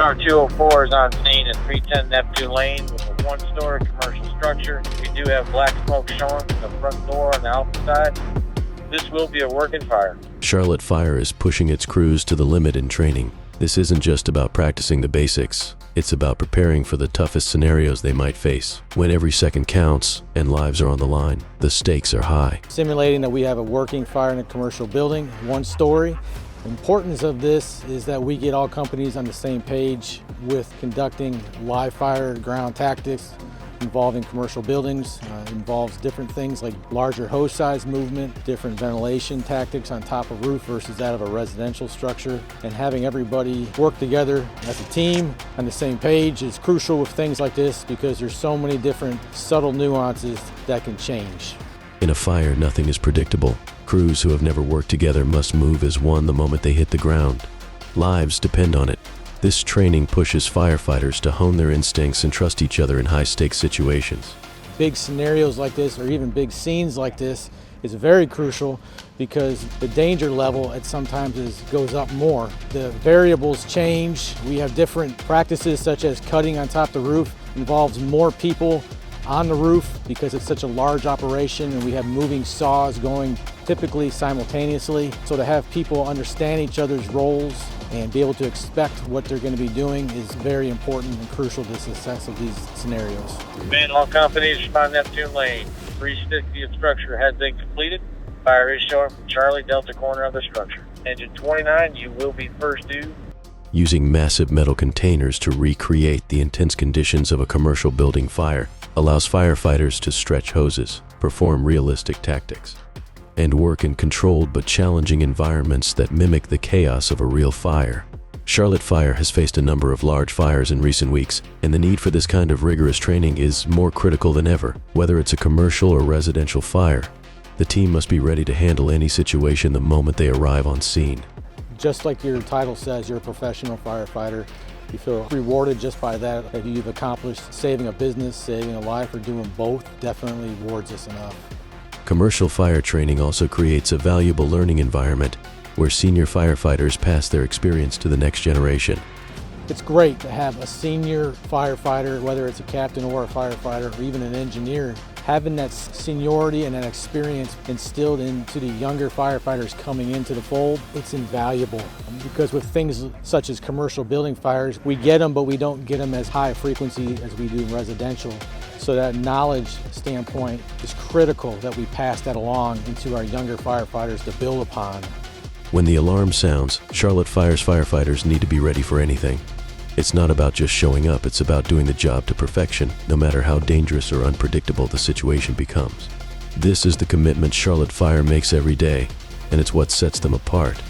Car 204 is on scene at 310 Neptune Lane with a one-story commercial structure. We do have black smoke showing from the front door on the outside. This will be a working fire. Charlotte Fire is pushing its crews to the limit in training. This isn't just about practicing the basics. It's about preparing for the toughest scenarios they might face. When every second counts and lives are on the line, the stakes are high. Simulating that we have a working fire in a commercial building, one story. The importance of this is that we get all companies on the same page with conducting live fire ground tactics involving commercial buildings. Involves different things like larger hose size movement, different ventilation tactics on top of roof versus that of a residential structure. And having everybody work together as a team on the same page is crucial with things like this because there's so many different subtle nuances that can change. In a fire, nothing is predictable. Crews who have never worked together must move as one the moment they hit the ground. Lives depend on it. This training pushes firefighters to hone their instincts and trust each other in high-stakes situations. Big scenarios like this, or even big scenes like this, is very crucial because the danger level at sometimes goes up more. The variables change. We have different practices such as cutting on top of the roof involves more people on the roof because it's such a large operation and we have moving saws going typically simultaneously. So to have people understand each other's roles and be able to expect what they're going to be doing is very important and crucial to the success of these scenarios. Man, all companies respond Neptune Lane. 360 of structure has been completed. Fire is showing from Charlie Delta corner of the structure. Engine 29, you will be first due. Using massive metal containers to recreate the intense conditions of a commercial building fire allows firefighters to stretch hoses, perform realistic tactics, and work in controlled but challenging environments that mimic the chaos of a real fire. Charlotte Fire has faced a number of large fires in recent weeks, and the need for this kind of rigorous training is more critical than ever. Whether it's a commercial or residential fire, the team must be ready to handle any situation the moment they arrive on scene. Just like your title says, you're a professional firefighter. You feel rewarded just by that you've accomplished saving a business, saving a life, or doing both. Definitely rewards us enough. Commercial fire training also creates a valuable learning environment where senior firefighters pass their experience to the next generation. It's great to have a senior firefighter, whether it's a captain or a firefighter or even an engineer, having that seniority and that experience instilled into the younger firefighters coming into the fold. It's invaluable because with things such as commercial building fires, we get them, but we don't get them as high a frequency as we do in residential. So that knowledge standpoint is critical that we pass that along into our younger firefighters to build upon. When the alarm sounds, Charlotte Fire's firefighters need to be ready for anything. It's not about just showing up, it's about doing the job to perfection, no matter how dangerous or unpredictable the situation becomes. This is the commitment Charlotte Fire makes every day, and it's what sets them apart.